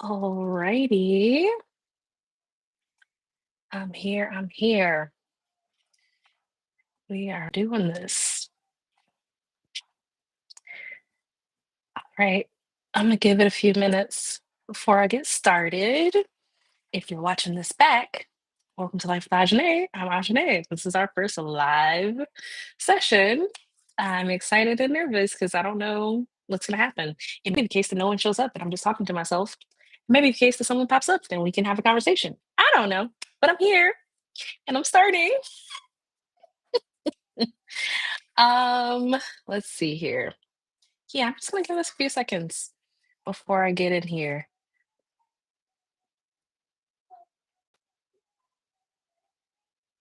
Alrighty. I'm here. I'm here. We are doing this. All right. I'm going to give it a few minutes before I get started. If you're watching this back, welcome to Life with Ajane. I'm Ajane. This is our first live session. I'm excited and nervous because I don't know what's going to happen. It may be the case that no one shows up and I'm just talking to myself. It may be the case that someone pops up, then we can have a conversation. I don't know, but I'm here and I'm starting. Um, let's see here. Yeah, I'm just gonna give us a few seconds before I get in here.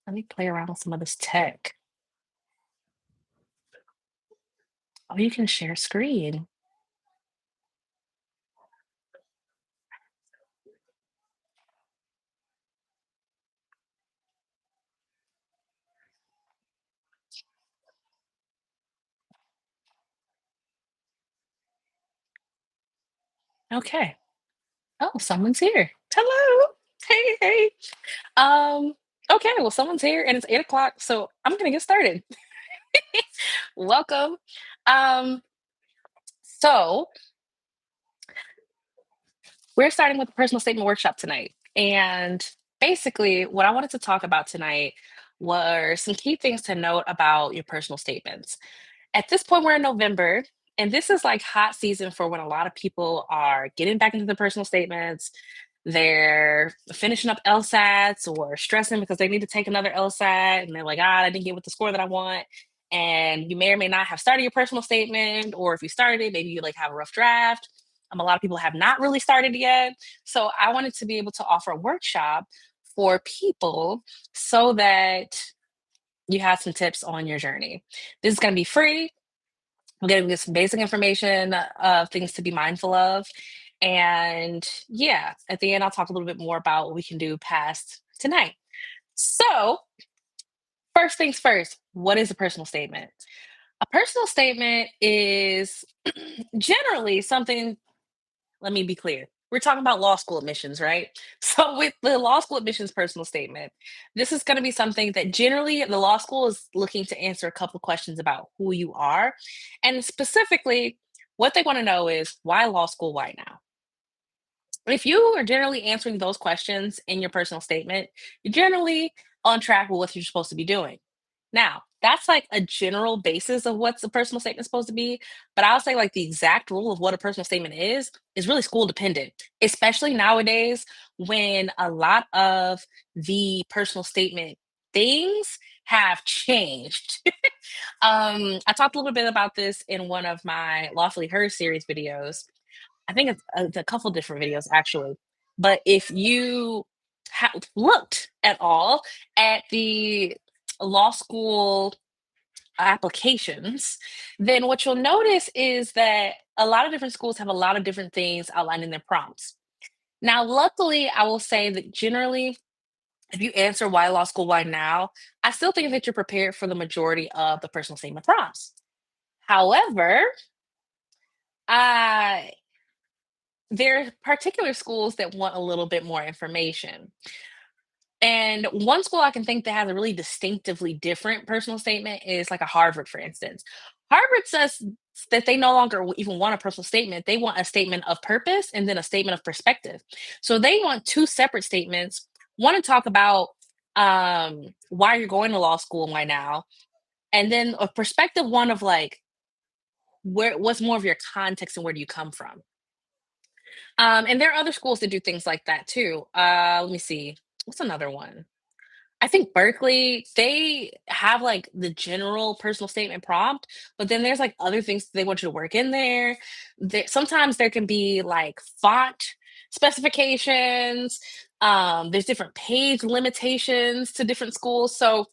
Let me play around with some of this tech. Oh, you can share screen. Okay. Oh, someone's here. Hello. Hey, hey. Um, okay, well, someone's here and it's 8 o'clock, so I'm gonna get started. Welcome. Um, so we're starting with the personal statement workshop tonight. And basically, what I wanted to talk about tonight were some key things to note about your personal statements. At this point, we're in November, and this is like hot season for when a lot of people are getting back into the personal statements. They're finishing up LSATs or stressing because they need to take another LSAT, and they're like, "Ah, I didn't get with the score that I want." And you may or may not have started your personal statement, or if you started it, maybe you like have a rough draft. A lot of people have not really started yet. So I wanted to be able to offer a workshop for people so that you have some tips on your journey. This is going to be free. I'm going to get some basic information of things to be mindful of. And yeah, at the end, I'll talk a little bit more about what we can do past tonight. So, first things first, what is a personal statement? A personal statement is generally something. Let me be clear. We're talking about law school admissions, right? So, with the law school admissions personal statement, this is going to be something that generally the law school is looking to answer a couple questions about who you are. And specifically, what they want to know is why law school, why now? If you are generally answering those questions in your personal statement, you're generally on track with what you're supposed to be doing. Now, that's like a general basis of what's a personal statement supposed to be, but I'll say like the exact rule of what a personal statement is really school dependent, especially nowadays when a lot of the personal statement things have changed. I talked a little bit about this in one of my Lawfully Her series videos. I think it's a couple different videos actually. But if you looked at all at the law school applications, then what you'll notice is that a lot of different schools have a lot of different things outlined in their prompts. Now, luckily, I will say that generally, if you answer why law school, why now, I still think that you're prepared for the majority of the personal statement prompts. However, uh, there are particular schools that want a little bit more information. And one school I can think that has a really distinctively different personal statement is like a Harvard, for instance. Harvard says that they no longer even want a personal statement. They want a statement of purpose and then a statement of perspective. So they want two separate statements. One to talk about why you're going to law school and why now, and then a perspective one of like what's more of your context and where do you come from. And there are other schools that do things like that too. Let me see. What's another one? I think Berkeley, they have like the general personal statement prompt, but then there's like other things that they want you to work in there. Sometimes there can be like font specifications. There's different page limitations to different schools. So,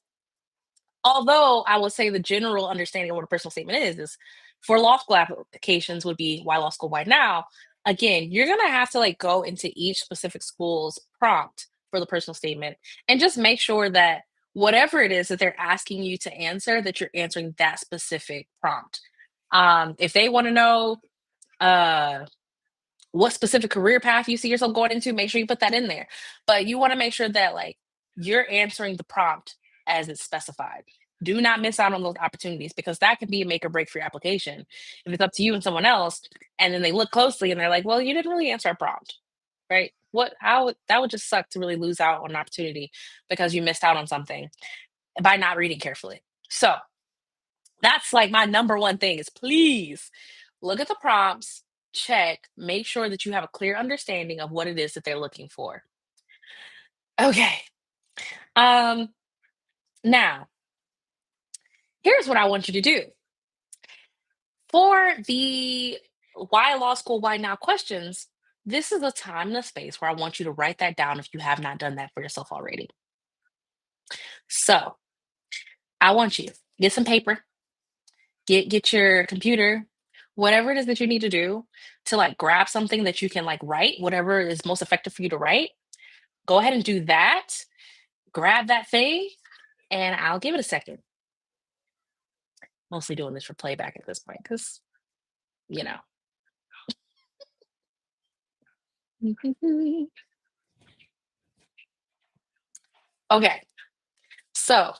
although I would say the general understanding of what a personal statement is for law school applications would be why law school, why now. Again, you're gonna have to like go into each specific school's prompt for the personal statement and just make sure that whatever it is that they're asking you to answer, that you're answering that specific prompt. If they want to know uh what specific career path you see yourself going into, make sure you put that in there. But you want to make sure that like you're answering the prompt as it's specified. Do not miss out on those opportunities because that could be a make or break for your application. If it's up to you and someone else, and then they look closely and they're like, "Well, you didn't really answer our prompt, right?" That would just suck to really lose out on an opportunity because you missed out on something by not reading carefully. So that's like my number one thing is please look at the prompts, check, make sure that you have a clear understanding of what it is that they're looking for. Okay. Um Now, here's what I want you to do. For the why law school, why now questions, this is a time and a space where I want you to write that down if you have not done that for yourself already. So, I want you get some paper, get your computer, whatever it is that you need to do to like grab something that you can like write, whatever is most effective for you to write. Go ahead and do that. Grab that thing, and I'll give it a second. Mostly doing this for playback at this point, because you know. Okay, so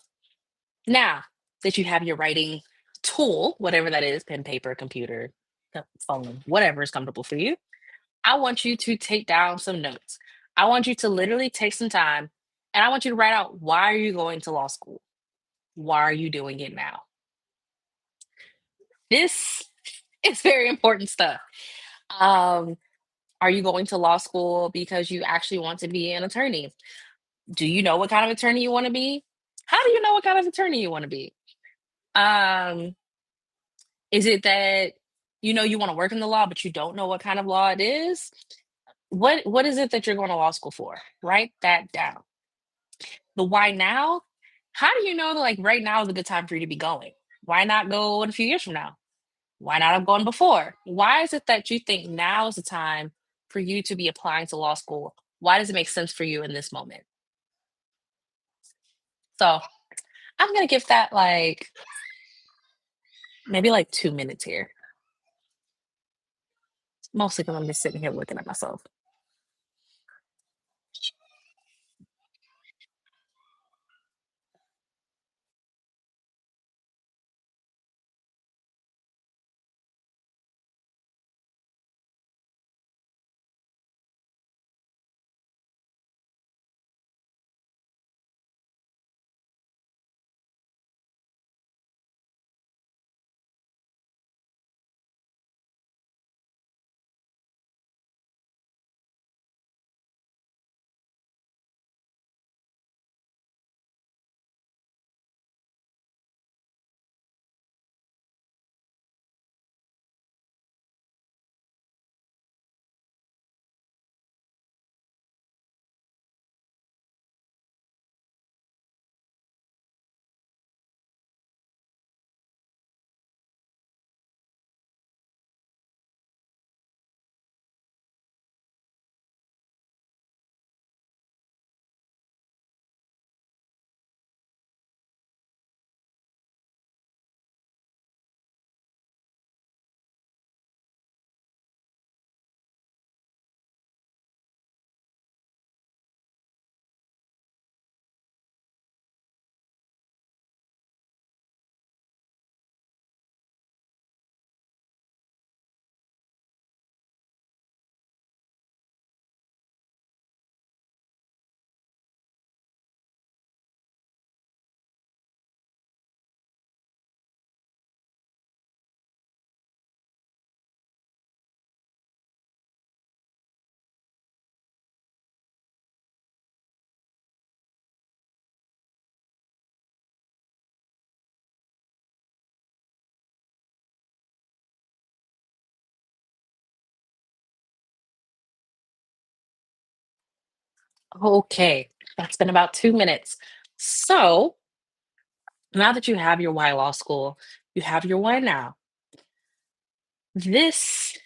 now that you have your writing tool, whatever that is, pen, paper, computer, phone, whatever is comfortable for you, I want you to take down some notes. I want you to literally take some time and I want you to write out why are you going to law school? Why are you doing it now? This is very important stuff. Um, are you going to law school because you actually want to be an attorney? Do you know what kind of attorney you want to be? How do you know what kind of attorney you want to be? Um, is it that you know you want to work in the law, but you don't know what kind of law it is? What is it that you're going to law school for? Write that down. The why now? How do you know that like right now is a good time for you to be going? Why not go in a few years from now? Why not have gone before? Why is it that you think now is the time for you to be applying to law school? Why does it make sense for you in this moment? So I'm gonna give that like maybe like 2 minutes here. Mostly because I'm just sitting here looking at myself. Okay, that's been about 2 minutes. So now that you have your why law school, you have your why now. This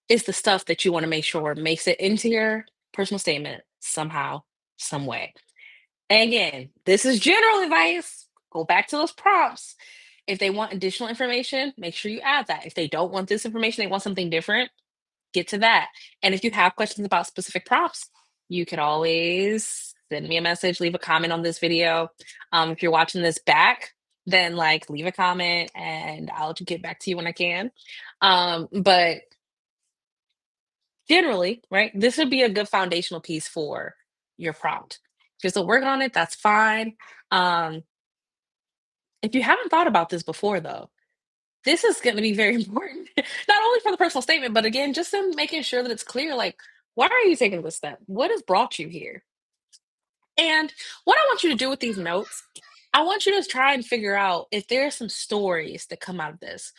is the stuff that you want to make sure makes it into your personal statement somehow, some way. And again, this is general advice. Go back to those prompts. If they want additional information, make sure you add that. If they don't want this information, they want something different, get to that. And if you have questions about specific prompts, you could always send me a message, leave a comment on this video. If you're watching this back, then like leave a comment and I'll get back to you when I can. But generally, right, this would be a good foundational piece for your prompt. If you're still working on it, that's fine. Um, if you haven't thought about this before, though, this is going to be very important, not only for the personal statement, but again, just in making sure that it's clear like, why are you taking this step? What has brought you here? And what I want you to do with these notes, I want you to try and figure out if there are some stories that come out of this.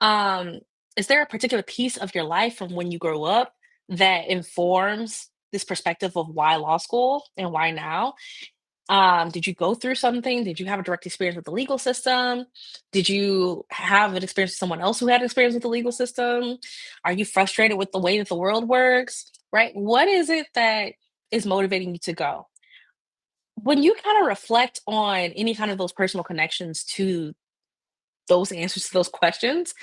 Um, is there a particular piece of your life from when you grow up that informs this perspective of why law school and why now? Did you go through something? Did you have a direct experience with the legal system? Did you have an experience with someone else who had experience with the legal system? Are you frustrated with the way that the world works? Right? What is it that is motivating you to go? When you kind of reflect on any kind of those personal connections to those answers to those questions,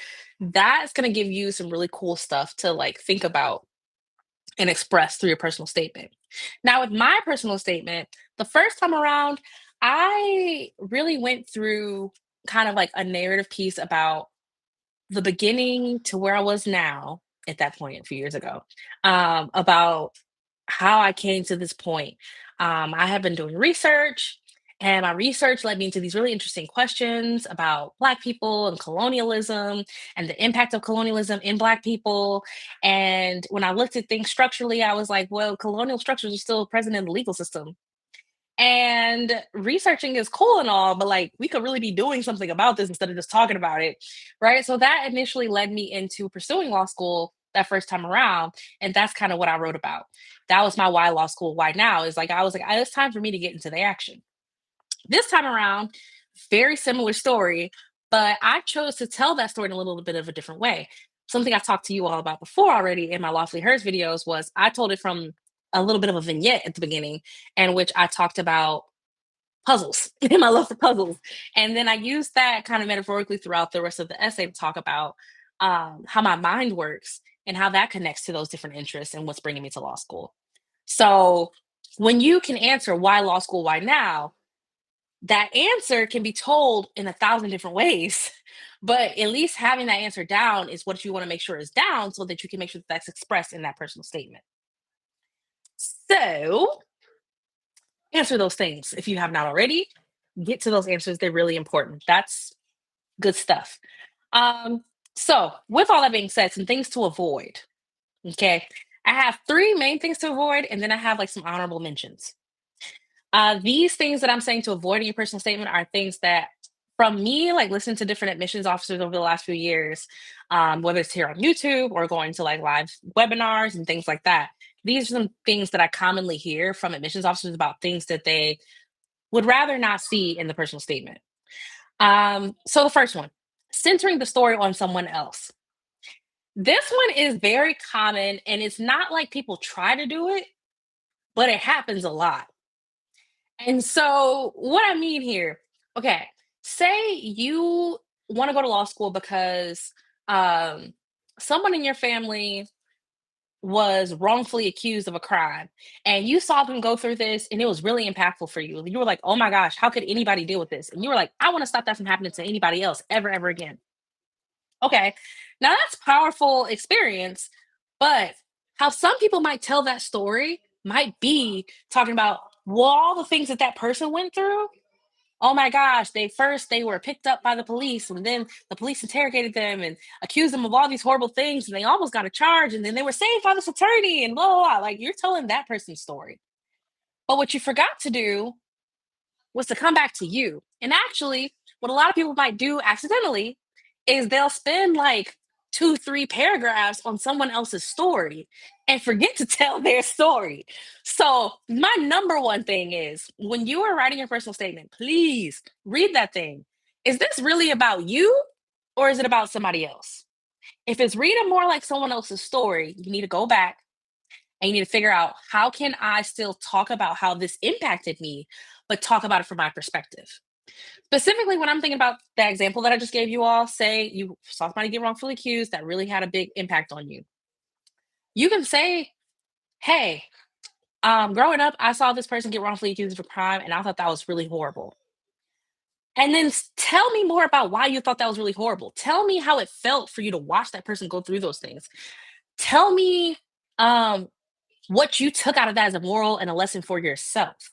that's going to give you some really cool stuff to like think about and express through your personal statement. Now, with my personal statement, the first time around, I really went through kind of like a narrative piece about the beginning to where I was now at that point a few years ago, about how I came to this point. I have been doing research, and my research led me into these really interesting questions about Black people and colonialism and the impact of colonialism in Black people. And when I looked at things structurally, I was like, well, colonial structures are still present in the legal system. And researching is cool and all, but like we could really be doing something about this instead of just talking about it. Right. So that initially led me into pursuing law school that first time around. And that's kind of what I wrote about. That was my why law school, why now is like, I was like, it's time for me to get into the action. This time around, very similar story, but I chose to tell that story in a little bit of a different way. Something I talked to you all about before already in my Lawfully Hers videos was I told it from a little bit of a vignette at the beginning, in which I talked about puzzles and my love for puzzles. And then I used that kind of metaphorically throughout the rest of the essay to talk about how my mind works and how that connects to those different interests and what's bringing me to law school. So when you can answer why law school, why now, that answer can be told in a thousand different ways. But at least having that answer down is what you want to make sure is down so that you can make sure that that's expressed in that personal statement. So answer those things if you have not already. Get to those answers. They're really important. That's good stuff. Um, so, with all that being said, some things to avoid. Okay. I have three main things to avoid, and then I have like some honorable mentions. These things that I'm saying to avoid in your personal statement are things that, from me, like listening to different admissions officers over the last few years, whether it's here on YouTube or going to like live webinars and things like that. These are some things that I commonly hear from admissions officers about things that they would rather not see in the personal statement. So the first one, centering the story on someone else. This one is very common, and it's not like people try to do it, but it happens a lot. And so, what I mean here, okay, say you want to go to law school because um, someone in your family was wrongfully accused of a crime, and you saw them go through this, and it was really impactful for you. You were like, oh my gosh, how could anybody deal with this? And you were like, I want to stop that from happening to anybody else ever, ever again. Okay. Now that's powerful experience, but how some people might tell that story might be talking about, well, all the things that that person went through. Oh my gosh, they were picked up by the police, and then the police interrogated them and accused them of all these horrible things, and they almost got a charge, and then they were saved by this attorney and blah blah blah. Like you're telling that person's story. But what you forgot to do was to come back to you. And actually, what a lot of people might do accidentally is they'll spend like two, three paragraphs on someone else's story and forget to tell their story. So, my number one thing is when you are writing your personal statement, please read that thing. Is this really about you or is it about somebody else? If it's reading more like someone else's story, you need to go back and you need to figure out how can I still talk about how this impacted me, but talk about it from my perspective. Specifically, when I'm thinking about that example that I just gave you all, say you saw somebody get wrongfully accused that really had a big impact on you. You can say, "Hey, growing up, I saw this person get wrongfully accused of a crime, and I thought that was really horrible." And then tell me more about why you thought that was really horrible. Tell me how it felt for you to watch that person go through those things. Tell me um, what you took out of that as a moral and a lesson for yourself.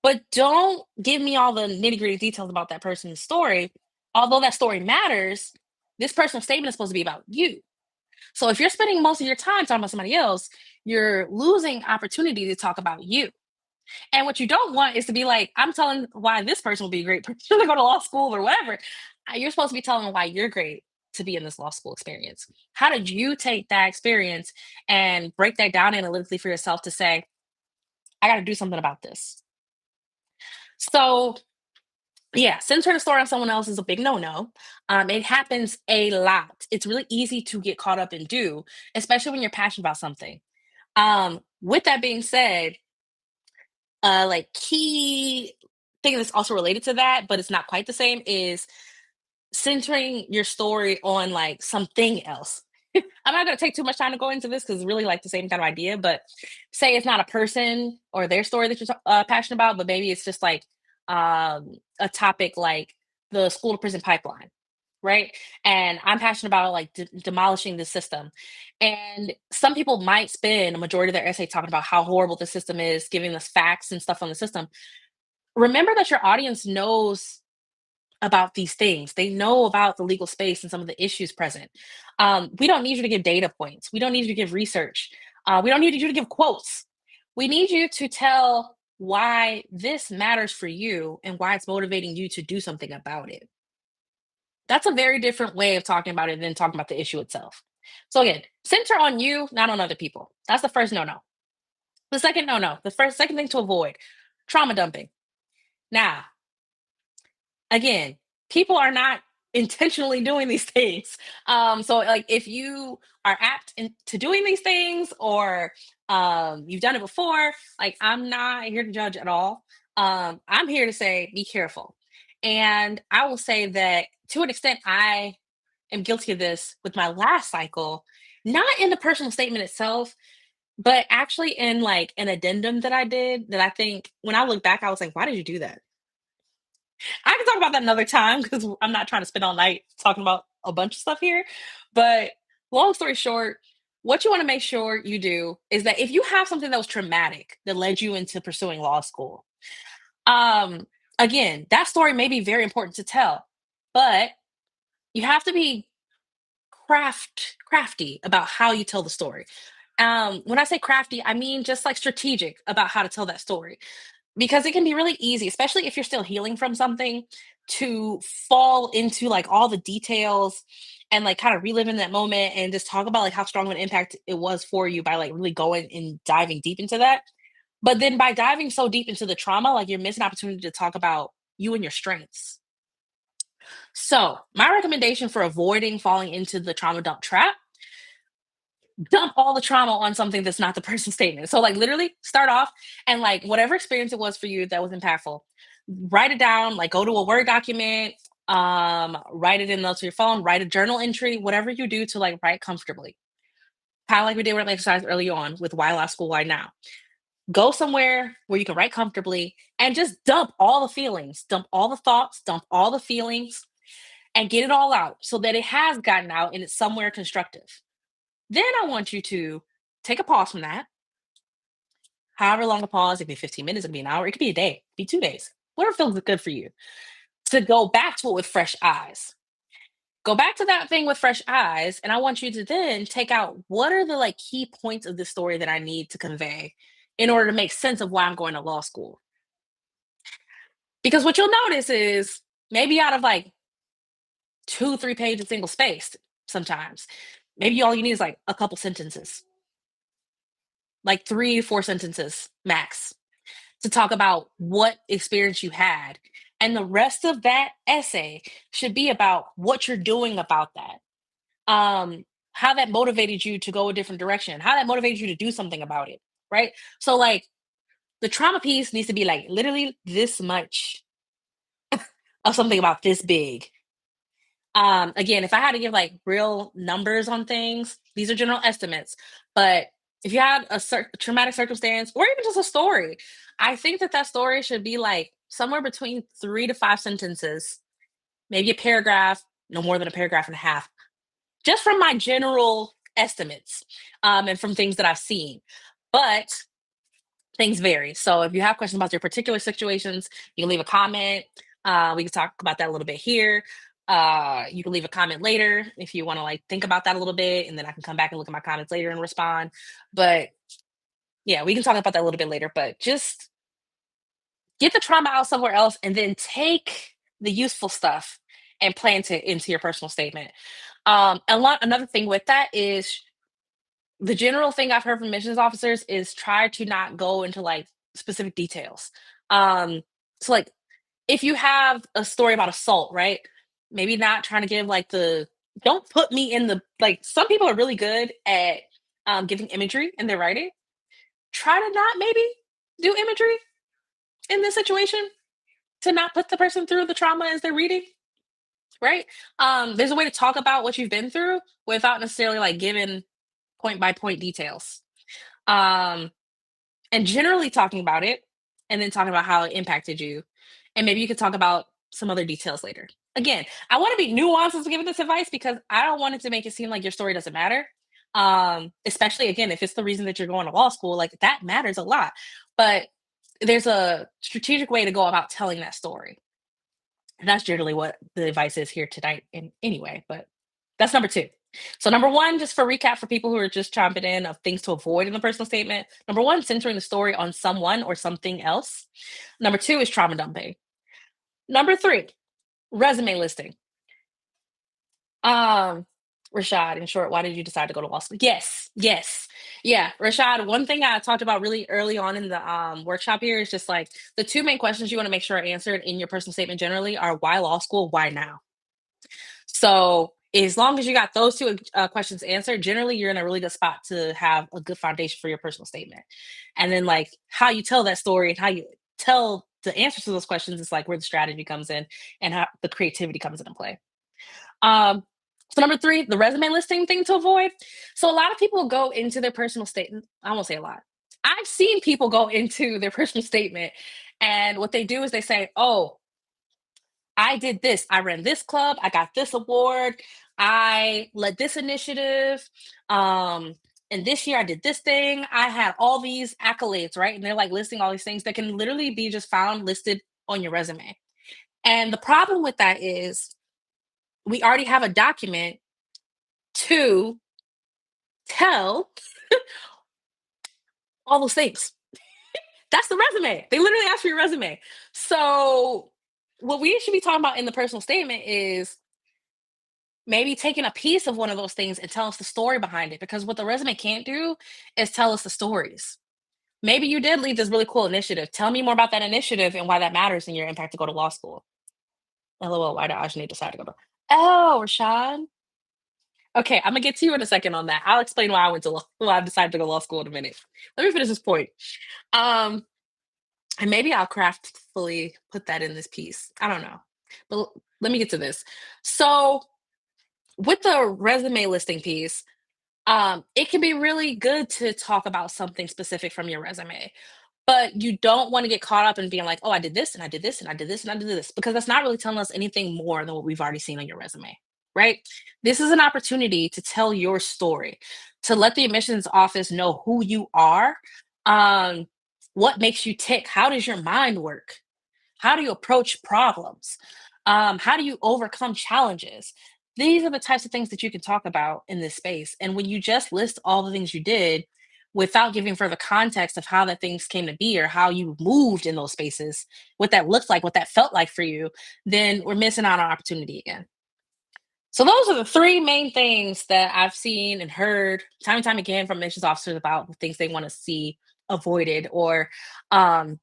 But don't give me all the nitty gritty details about that person's story. Although that story matters, this personal statement is supposed to be about you. So if you're spending most of your time talking about somebody else, you're losing opportunity to talk about you. And what you don't want is to be like, I'm telling why this person will be a great person to go to law school or whatever. You're supposed to be telling why you're great to be in this law school experience. How did you take that experience and break that down analytically for yourself to say, I got to do something about this? So, yeah, centering the story on someone else is a big no no. It happens a lot. It's really easy to get caught up and do, especially when you're passionate about something. With that being said, like key thing that's also related to that, but it's not quite the same, is centering your story on like something else. I'm not going to take too much time to go into this because it's really like the same kind of idea. But say it's not a person or their story that you're passionate about, but maybe it's just like a topic like the school to prison pipeline, right? And I'm passionate about like demolishing the system. And some people might spend a majority of their essay talking about how horrible the system is, giving us facts and stuff on the system. Remember that your audience knows about these things. They know about the legal space and some of the issues present. We don't need you to give data points. We don't need you to give research. We don't need you to give quotes. We need you to tell why this matters for you and why it's motivating you to do something about it. That's a very different way of talking about it than talking about the issue itself. So again, center on you, not on other people. That's the first no no. The second no no. Second thing to avoid, trauma dumping. Now, again, people are not intentionally doing these things. So like if you are apt into doing these things or you've done it before, like I'm not here to judge at all. I'm here to say be careful. And I will say that to an extent I am guilty of this with my last cycle, not in the personal statement itself, but actually in like an addendum that I did that I think when I look back, I was like, why did you do that? I can talk about that another time because I'm not trying to spend all night talking about a bunch of stuff here. But long story short, what you want to make sure you do is that if you have something that was traumatic that led you into pursuing law school, um, again, that story may be very important to tell, but you have to be crafty about how you tell the story. When I say crafty, I mean just like strategic about how to tell that story because it can be really easy, especially if you're still healing from something, to fall into like all the details and like kind of relive in that moment and just talk about like how strong of an impact it was for you by like really going and diving deep into that. But then by diving so deep into the trauma, like you're missing opportunity to talk about you and your strengths. So, my recommendation for avoiding falling into the trauma dump trap, dump all the trauma on something that's not the person's statement. So, like, literally start off and, like, whatever experience it was for you that was impactful, write it down, like, go to a Word document, write it in notes to your phone, write a journal entry, whatever you do to, like, write comfortably. Kind of like we did with exercise early on with why last school, why now. Go somewhere where you can write comfortably and just dump all the feelings, dump all the thoughts, dump all the feelings, and get it all out so that it has gotten out and it's somewhere constructive. Then I want you to take a pause from that, however long a pause, it could be 15 minutes, it could be an hour, it could be a day, it could be 2 days, whatever feels good for you, to go back to it with fresh eyes. Go back to that thing with fresh eyes. And I want you to then take out what are the like key points of the story that I need to convey in order to make sense of why I'm going to law school. Because what you'll notice is maybe out of like 2, 3 pages single spaced sometimes, maybe all you need is like a couple sentences, like 3 to 4 sentences max to talk about what experience you had. And the rest of that essay should be about what you're doing about that. How that motivated you to go a different direction, how that motivated you to do something about it, right? So like the trauma piece needs to be like literally this much. of something about this big. Again, if I had to give like real numbers on things, these are general estimates. But if you had a traumatic circumstance or even just a story, I think that that story should be like somewhere between 3 to 5 sentences, maybe a paragraph, no more than a paragraph and a half, just from my general estimates and from things that I've seen. But things vary. So if you have questions about your particular situations, you can leave a comment. We can talk about that a little bit here. You can leave a comment later if you want to like think about that a little bit, and then I can come back and look at my comments later and respond. But yeah, we can talk about that a little bit later. But just get the trauma out somewhere else, and then take the useful stuff and plan to into your personal statement. Another thing with that is the general thing I've heard from missions officers is try to not go into like specific details. Um, so like if you have a story about assault, right? Maybe not trying to give like the don't put me in the like some people are really good at giving imagery in their writing. Try to not maybe do imagery in this situation to not put the person through the trauma as they're reading, right? There's a way to talk about what you've been through without necessarily like giving point by point details. Um, and generally talking about it and then talking about how it impacted you. And maybe you could talk about some other details later. Again, I want to be nuanced as giving this advice because I don't want it to make it seem like your story doesn't matter. Especially again, if it's the reason that you're going to law school, like that matters a lot. But there's a strategic way to go about telling that story. And that's generally what the advice is here tonight in anyway, but that's number 2. So number 1, just for recap for people who are just chomping in of things to avoid in the personal statement. Number 1, centering the story on someone or something else. Number 2 is trauma dumping. Number 3, resume listing. Um, Rashad, in short, why did you decide to go to law school? Yes, yes. Yeah, Rashad, one thing I talked about really early on in the workshop here is just like the 2 main questions you want to make sure are answered in your personal statement generally are why law school, why now? So as long as you got those 2 questions answered, generally you're in a really good spot to have a good foundation for your personal statement. And then like how you tell that story and how you tell the answers to those questions is like where the strategy comes in and how the creativity comes into play. Um, so number 3, the resume listing thing to avoid. So a lot of people go into their personal statement. I won't say a lot. I've seen people go into their personal statement and what they do is they say, "Oh, I did this. I ran this club. I got this award. I led this initiative. Um, and this year I did this thing. I had all these accolades, right?" And they're like listing all these things that can literally be just found listed on your resume. And the problem with that is we already have a document to tell all those things. That's the resume. They literally ask for your resume. So, what we should be talking about in the personal statement is maybe taking a piece of one of those things and tell us the story behind it. Because what the resume can't do is tell us the stories. Maybe you did lead this really cool initiative. Tell me more about that initiative and why that matters in your impact to go to law school. LOL, why did Ajani decide to go to? Oh, Rashad. Okay, I'm gonna get to you in a second on that. I'll explain why I went to law, why I decided to go to law school in a minute. Let me finish this point. Um, and maybe I'll craftfully put that in this piece. I don't know, but let me get to this. So with the resume listing piece, it can be really good to talk about something specific from your resume, but you don't want to get caught up in being like, oh, I did this and I did this and I did this and I did this, because that's not really telling us anything more than what we've already seen on your resume, right? This is an opportunity to tell your story, to let the admissions office know who you are, um, what makes you tick, how does your mind work, how do you approach problems? How do you overcome challenges? These are the types of things that you can talk about in this space. And when you just list all the things you did without giving further context of how that things came to be or how you moved in those spaces, what that looked like, what that felt like for you, then we're missing out on opportunity again. So those are the 3 main things that I've seen and heard time and time again from admissions officers about the things they want to see avoided, or um,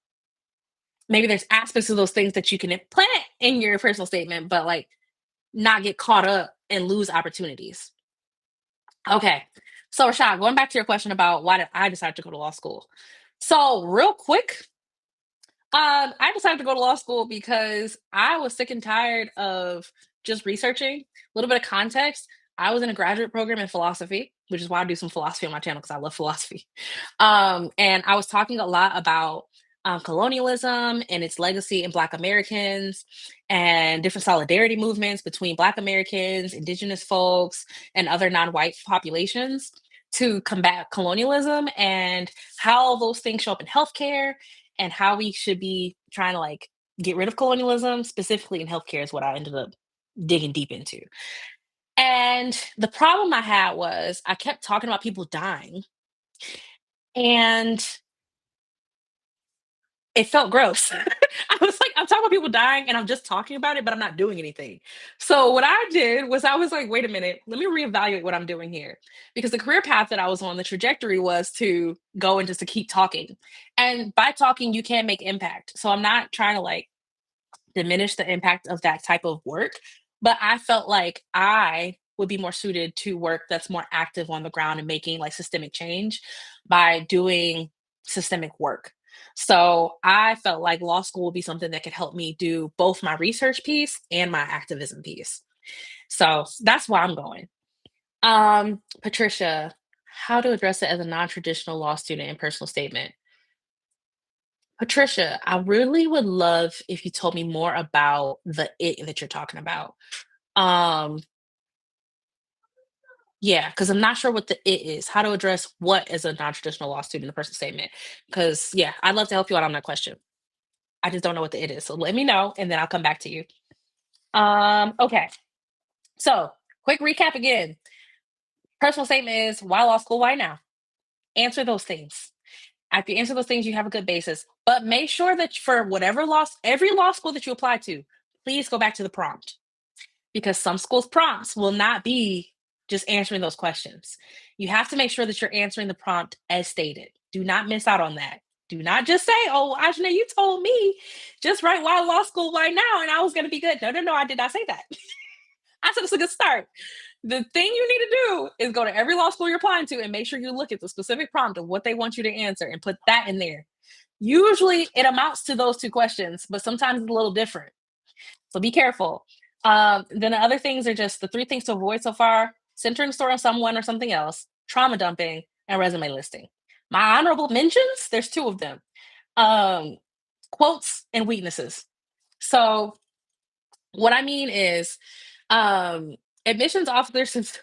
maybe there's aspects of those things that you can implant in your personal statement, but like not get caught up and lose opportunities. Okay. So Rashad, going back to your question about why did I decide to go to law school? So real quick, I decided to go to law school because I was sick and tired of just researching. A little bit of context. I was in a graduate program in philosophy, which is why I do some philosophy on my channel because I love philosophy. And I was talking a lot about colonialism and its legacy in Black Americans and different solidarity movements between Black Americans, Indigenous folks, and other non white populations to combat colonialism and how those things show up in healthcare and how we should be trying to like get rid of colonialism, specifically in healthcare, is what I ended up digging deep into. And the problem I had was I kept talking about people dying, and it felt gross. I was like, I'm talking about people dying and I'm just talking about it, but I'm not doing anything. So what I did was I was like, wait a minute, let me reevaluate what I'm doing here. Because the career path that I was on, the trajectory was to go and just to keep talking. And by talking, you can make impact. So I'm not trying to like diminish the impact of that type of work. But I felt like I would be more suited to work that's more active on the ground and making like systemic change by doing systemic work. So I felt like law school would be something that could help me do both my research piece and my activism piece. So that's why I'm going. Patricia, how to address it as a non-traditional law student in personal statement. Patricia, I really would love if you told me more about the it that you're talking about. Um, yeah, because I'm not sure what the it is. How to address what as a non-traditional law student in a personal statement. Because yeah, I'd love to help you out on that question. I just don't know what the it is. So let me know and then I'll come back to you. Okay. So quick recap again. Personal statement is why law school, why now? Answer those things. After you answer those things, you have a good basis. But make sure that for whatever law, every law school that you apply to, please go back to the prompt because some schools' prompts will not be just answering those questions. You have to make sure that you're answering the prompt as stated. Do not miss out on that. Do not just say, "Oh, Ajna, you told me just write why law school right now, and I was going to be good." No, no, no, I did not say that. I said it's a good start. The thing you need to do is go to every law school you're applying to and make sure you look at the specific prompt of what they want you to answer and put that in there. Usually, it amounts to those two questions, but sometimes it's a little different. So be careful. Then the other things are just the three things to avoid so far: centering the story on someone or something else, trauma dumping, and resume listing. My honorable mentions, there's two of them. Um, Quotes and weaknesses. So what I mean is, um, admissions officers.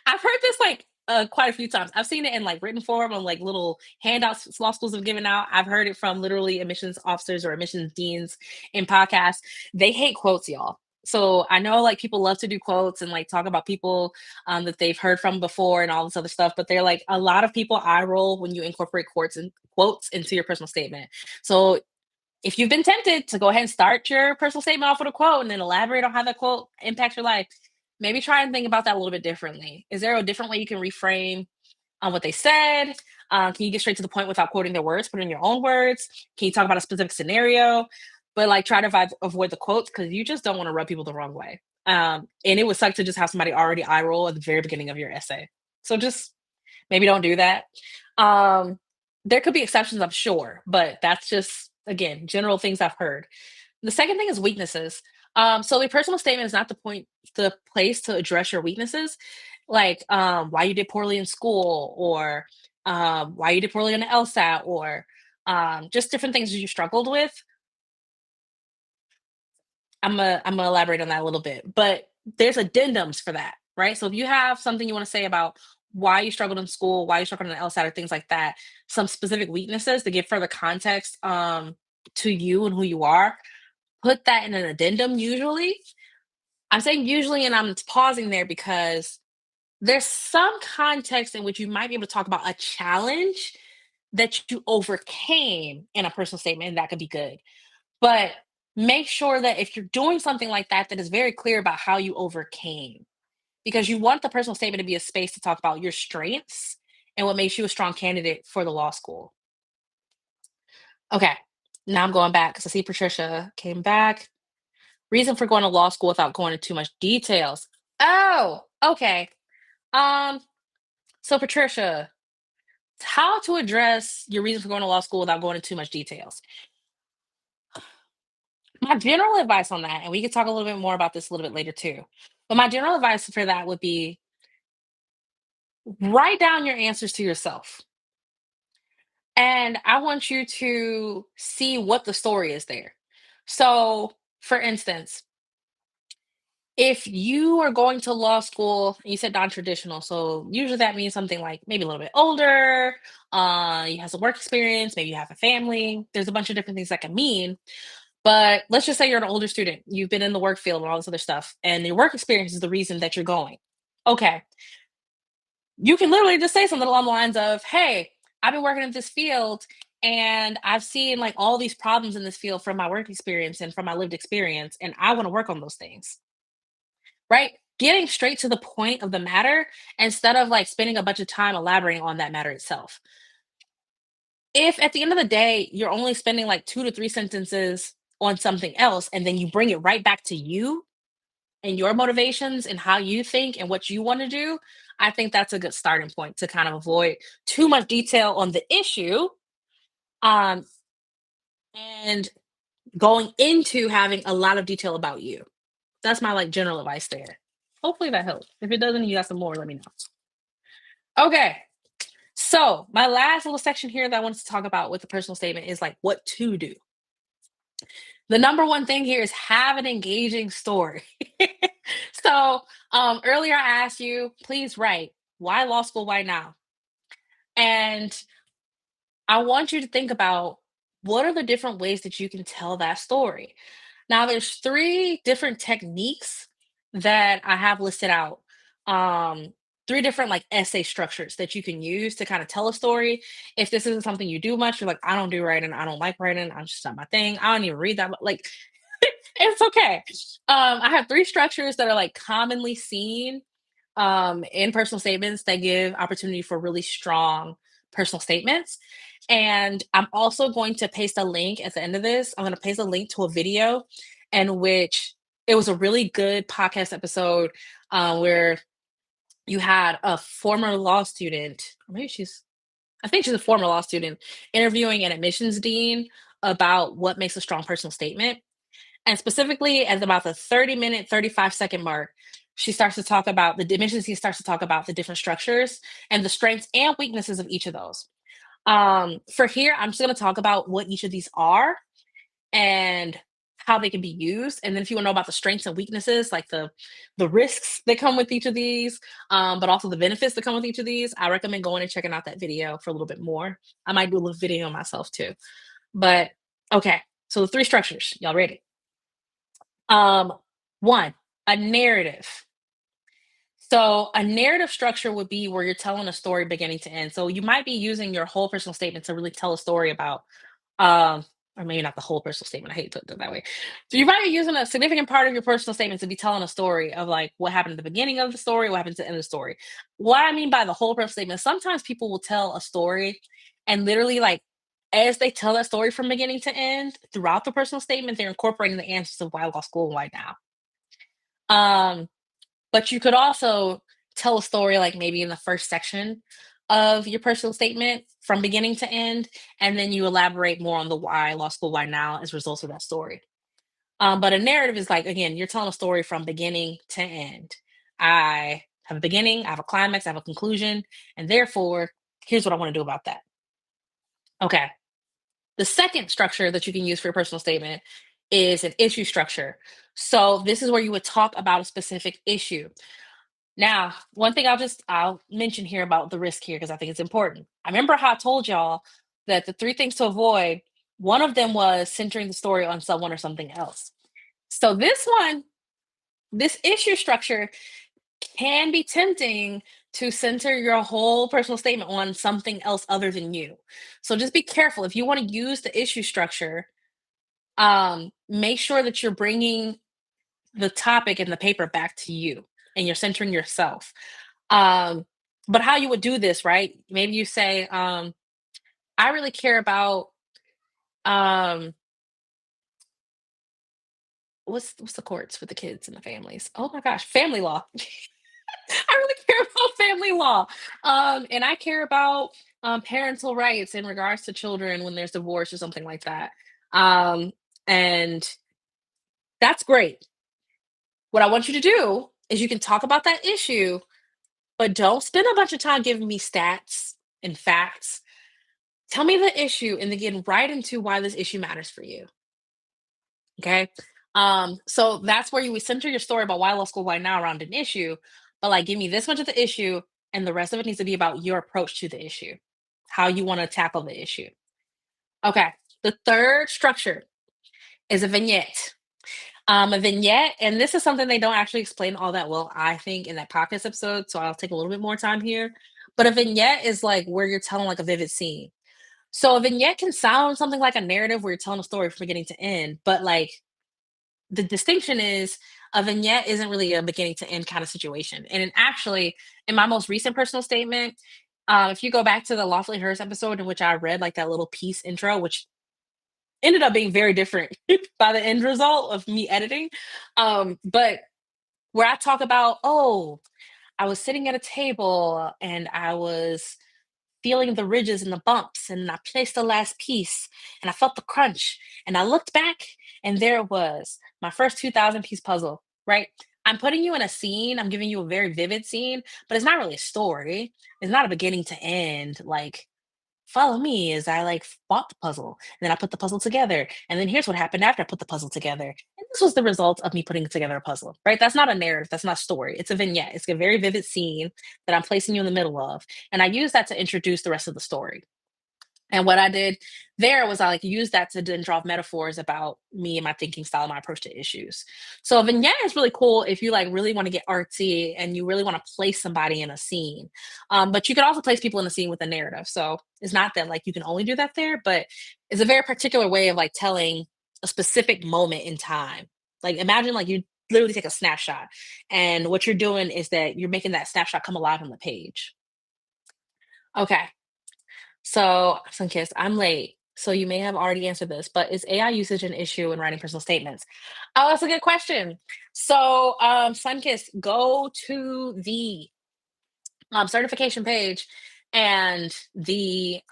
I've heard this like quite a few times. I've seen it in like written form on like little handouts law schools have given out. I've heard it from literally admissions officers or admissions deans in podcasts. They hate quotes, y'all. So I know like people love to do quotes and like talk about people that they've heard from before and all this other stuff, but they're like a lot of people eye roll when you incorporate quotes and quotes into your personal statement. So if you've been tempted to go ahead and start your personal statement off with a quote and then elaborate on how that quote impacts your life, maybe try and think about that a little bit differently. Is there a different way you can reframe on what they said? Can you get straight to the point without quoting their words? Put in your own words. Can you talk about a specific scenario? But like try to avoid the quotes because you just don't want to rub people the wrong way. And it would suck to just have somebody already eye roll at the very beginning of your essay. So just maybe don't do that. Um, there could be exceptions, I'm sure, but that's just again general things I've heard. The second thing is weaknesses. So a personal statement is not the place to address your weaknesses, like why you did poorly in school, or why you did poorly on the LSAT, or just different things that you struggled with. I'm gonna elaborate on that a little bit, but there's addendums for that, right? So if you have something you want to say about why you struggled in school, why you struggled in the LSAT, or things like that, some specific weaknesses to give further context to you and who you are, put that in an addendum. Usually, I'm saying usually, and I'm pausing there because there's some context in which you might be able to talk about a challenge that you overcame in a personal statement, and that could be good. But make sure that if you're doing something like that, that is very clear about how you overcame, because you want the personal statement to be a space to talk about your strengths and what makes you a strong candidate for the law school. Okay, now I'm going back because I see Patricia came back. Reason for going to law school without going into too much details. Oh, okay. Um, so Patricia, how to address your reason for going to law school without going into too much details. My general advice on that, and we could talk a little bit more about this a little bit later too. But my general advice for that would be write down your answers to yourself. And I want you to see what the story is there. So, for instance, if you are going to law school, you said non-traditional, so usually that means something like maybe a little bit older, you have some work experience, maybe you have a family. There's a bunch of different things that can mean. But let's just say you're an older student, you've been in the work field and all this other stuff, and your work experience is the reason that you're going. Okay, you can literally just say something along the lines of, "Hey, I've been working in this field and I've seen like all these problems in this field from my work experience and from my lived experience, and I want to work on those things." Right? Getting straight to the point of the matter instead of like spending a bunch of time elaborating on that matter itself. If at the end of the day, you're only spending like 2 to 3 sentences on something else, and then you bring it right back to you and your motivations and how you think and what you want to do, I think that's a good starting point to kind of avoid too much detail on the issue, um, and going into having a lot of detail about you. That's my like general advice there. Hopefully that helps. If it doesn't, you got some more, let me know. Okay. So my last little section here that I wanted to talk about with the personal statement is like what to do. The number one thing here is have an engaging story. So earlier I asked you, please write why law school, why now? And I want you to think about what are the different ways that you can tell that story. Now, there's three different techniques that I have listed out. Um, Three different like essay structures that you can use to kind of tell a story. If this isn't something you do much, you're like, I don't do writing, I don't like writing, I'm just not my thing. I don't even read that. Like, it's okay. I have three structures that are like commonly seen in personal statements that give opportunity for really strong personal statements. And I'm also going to paste a link at the end of this. I'm going to paste a link to a video in which it was a really good podcast episode where you had a former law student, or maybe I think she's a former law student, interviewing an admissions dean about what makes a strong personal statement. And specifically at about the 30-minute, 35-second mark, she starts to talk about the dimensions. He starts to talk about the different structures and the strengths and weaknesses of each of those. For here, I'm just going to talk about what each of these are and how they can be used. And then if you want to know about the strengths and weaknesses, like the risks that come with each of these, but also the benefits that come with each of these, I recommend going and checking out that video for a little bit more. I might do a little video myself too. But okay, so the three structures, y'all ready? Um, One, a narrative. So a narrative structure would be where you're telling a story beginning to end. So you might be using your whole personal statement to really tell a story about, um, or maybe not the whole personal statement. I hate to put it that way. So you might be using a significant part of your personal statement to be telling a story of like what happened at the beginning of the story, what happened at the end of the story. What I mean by the whole personal statement, sometimes people will tell a story and literally like as they tell that story from beginning to end throughout the personal statement, they're incorporating the answers of why law school and why now. Um, but you could also tell a story like maybe in the first section of your personal statement from beginning to end, and then you elaborate more on the why law school, why now as a result of that story. But a narrative is like, again, you're telling a story from beginning to end. I have a beginning, I have a climax, I have a conclusion, and therefore, here's what I want to do about that. Okay. The second structure that you can use for your personal statement is an issue structure. So this is where you would talk about a specific issue. Now, one thing I'll mention here about the risk here because I think it's important. I remember how I told y'all that the three things to avoid, one of them was centering the story on someone or something else. So this issue structure can be tempting to center your whole personal statement on something else other than you. So just be careful if you want to use the issue structure, make sure that you're bringing the topic and the paper back to you and you're centering yourself. Um, but how you would do this, right? Maybe you say, I really care about um what's the courts with the kids and the families? Oh my gosh, family law. I really care about family law. And I care about parental rights in regards to children when there's divorce or something like that. Um, and That's great. What I want you to do is you can talk about that issue, but don't spend a bunch of time giving me stats and facts. Tell me the issue and then get right into why this issue matters for you. Okay. So that's where you would center your story about why law school right now around an issue, but like give me this much of the issue, and the rest of it needs to be about your approach to the issue, how you want to tackle the issue. Okay. The third structure is a vignette. A vignette, and this is something they don't actually explain all that well, I think, in that podcast episode. So I'll take a little bit more time here. But a vignette is like where you're telling like a vivid scene. So a vignette can sound something like a narrative where you're telling a story from beginning to end, but like the distinction is a vignette isn't really a beginning to end kind of situation. And actually, in my most recent personal statement, if you go back to the Lawfully Hers episode in which I read like that little piece intro, which ended up being very different by the end result of me editing. But where I talk about, oh, I was sitting at a table and I was feeling the ridges and the bumps, and I placed the last piece and I felt the crunch. And I looked back and there it was, my first 2000 piece puzzle, right? I'm putting you in a scene, I'm giving you a very vivid scene, but it's not really a story. It's not a beginning to end, like follow me as I like bought the puzzle and then I put the puzzle together. And then here's what happened after I put the puzzle together. And this was the result of me putting together a puzzle, right? That's not a narrative. That's not a story. It's a vignette. It's a very vivid scene that I'm placing you in the middle of. And I use that to introduce the rest of the story. And what I did there was I like used that to then draw metaphors about me and my thinking style and my approach to issues. So a vignette is really cool if you like really want to get artsy and you really want to place somebody in a scene. But you can also place people in a scene with a narrative. So it's not that like you can only do that there, but it's a very particular way of like telling a specific moment in time. Like imagine like you literally take a snapshot, and what you're doing is that you're making that snapshot come alive on the page. Okay. So, Sunkist, I'm late. So you may have already answered this, but is AI usage an issue in writing personal statements? Oh, that's a good question. So, Sunkist, go to the certification page, and the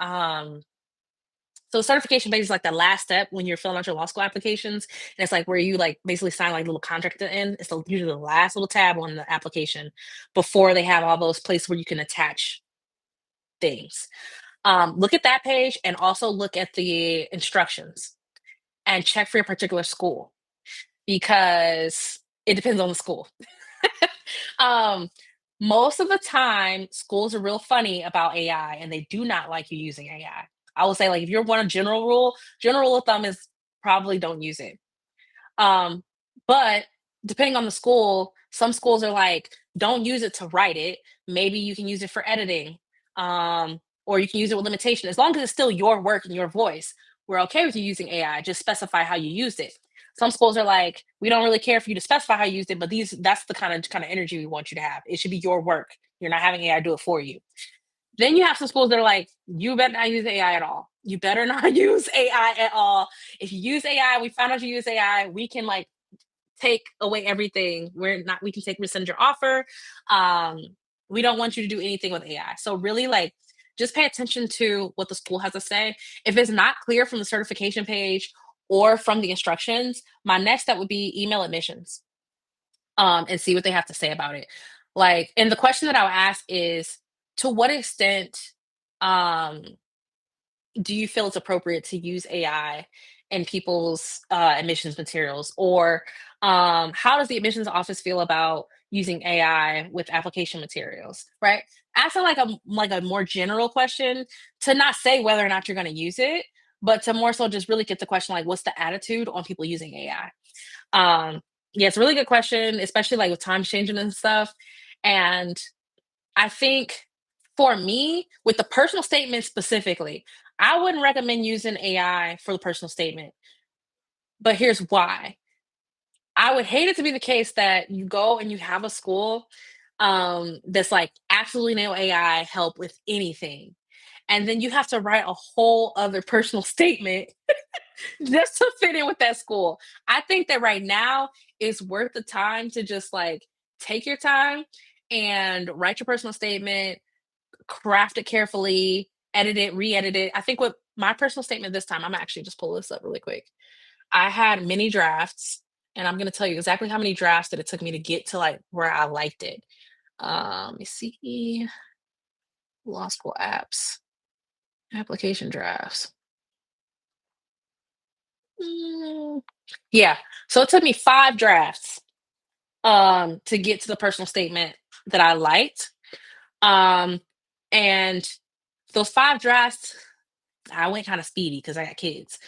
certification page is like the last step when you're filling out your law school applications, and it's like where you like basically sign like a little contract at the end. It's usually the last little tab on the application before they have all those places where you can attach things. Look at that page and also look at the instructions and check for your particular school because it depends on the school. um, Most of the time, schools are real funny about AI and they do not like you using AI. I will say, like, if you're one general rule of thumb is probably don't use it. Um, but depending on the school, some schools are like, don't use it to write it. Maybe you can use it for editing, or you can use it with limitation. As long as it's still your work and your voice, we're okay with you using AI. Just specify how you used it. Some schools are like, we don't really care for you to specify how you used it, but that's the kind of energy we want you to have. It should be your work. You're not having AI do it for you. Then you have some schools that are like, you better not use AI at all. You better not use AI at all. If you use AI, we found out you use AI, we can like take away everything. We can rescind your offer. Um, we don't want you to do anything with AI. So really like just pay attention to what the school has to say. If it's not clear from the certification page or from the instructions, my next step would be email admissions, and see what they have to say about it. Like, and the question that I'll ask is to what extent um do you feel it's appropriate to use AI in people's admissions materials? Or how does the admissions office feel about using AI with application materials? Right? Asking like a more general question to not say whether or not you're going to use it, but to more so just really get the question like, what's the attitude on people using AI? Yeah, it's a really good question, especially like with times changing and stuff. And I think for me, with the personal statement specifically, I wouldn't recommend using AI for the personal statement. But here's why. I would hate it to be the case that you go and you have a school that's like absolutely no AI help with anything. And then you have to write a whole other personal statement just to fit in with that school. I think that right now it's worth the time to just like take your time and write your personal statement, craft it carefully, edit it, re-edit it. I think with my personal statement this time, I'm actually just pull this up really quick. I had many drafts. and I'm gonna tell you exactly how many drafts that it took me to get to like where I liked it. Let me see, law school apps, application drafts. Mm, yeah, so it took me 5 drafts to get to the personal statement that I liked. Um, and those 5 drafts, I went kind of speedy because I got kids.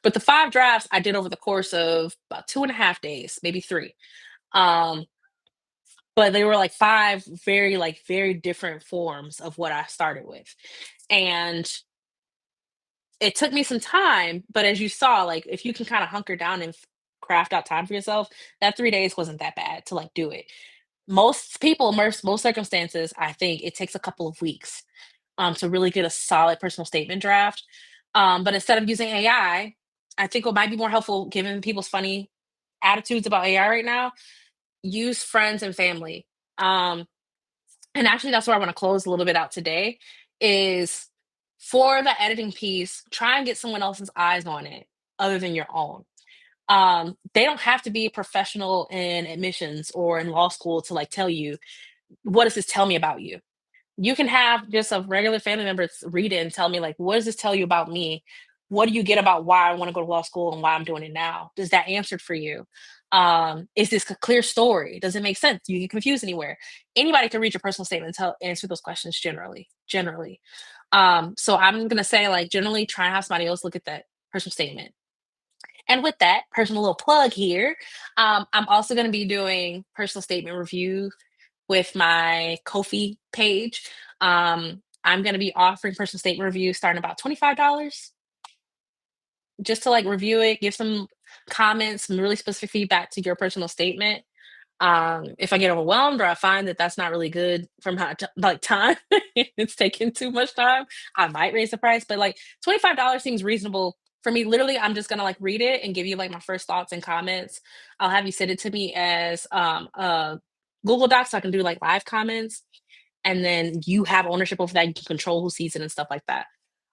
But the 5 drafts I did over the course of about 2.5 days, maybe 3. Um, but they were like 5 very, like, very different forms of what I started with. And it took me some time, but as you saw, like, if you can kinda hunker down and craft out time for yourself, that 3 days wasn't that bad to, like, do it. Most people, most circumstances, I think it takes a couple of weeks, to really get a solid personal statement draft. But instead of using AI, I think what might be more helpful given people's funny attitudes about AI right now, use friends and family. Um, and actually, that's where I want to close a little bit out today is for the editing piece, try and get someone else's eyes on it other than your own. They don't have to be a professional in admissions or in law school to like tell you, what does this tell me about you? You can have just a regular family member read it and tell me, like, what does this tell you about me? What do you get about why I want to go to law school and why I'm doing it now? Does that answer for you? Is this a clear story? Does it make sense? Do you get confused anywhere? Anybody can read your personal statement and answer those questions generally. Generally. So I'm gonna say, like, generally try and have somebody else look at that personal statement. And with that, personal little plug here. I'm also gonna be doing personal statement review with my Kofi page. I'm gonna be offering personal statement reviews starting about $25 just to like review it, give some comments, some really specific feedback to your personal statement. If I get overwhelmed or I find that that's not really good from how like time, it's taking too much time, I might raise the price. But like $25 seems reasonable for me. Literally, I'm just gonna like read it and give you like my first thoughts and comments. I'll have you send it to me as Google Docs so I can do like live comments, and then you have ownership over that. You can control who sees it and stuff like that.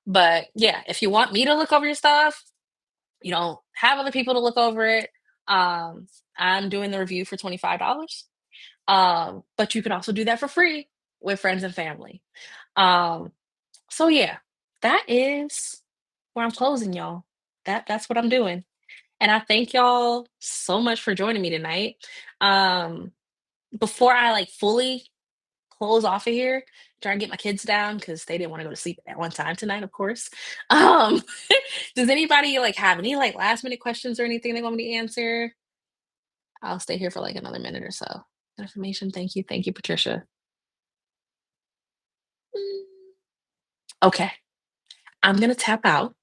But yeah, if you want me to look over your stuff, you don't have other people to look over it. Um, I'm doing the review for $25. But you can also do that for free with friends and family. Um, so yeah, that is where I'm closing, y'all. That's what I'm doing. And I thank y'all so much for joining me tonight. Um, before I like fully close off of here, try and get my kids down because they didn't want to go to sleep at one time tonight, of course. Um, does anybody like have any like last minute questions or anything they want me to answer? I'll stay here for like another minute or so. Information. Thank you. Thank you, Patricia. Mm. Okay. I'm going to tap out.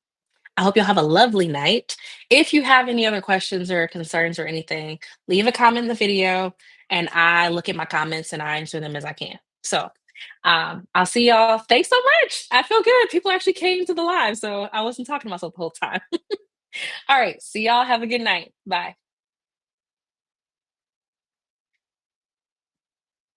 I hope you'll have a lovely night. If you have any other questions or concerns or anything, leave a comment in the video and I look at my comments and I answer them as I can. So I'll see y'all. Thanks so much. I feel good. People actually came to the live, so I wasn't talking to myself the whole time. All right. See y'all. Have a good night. Bye.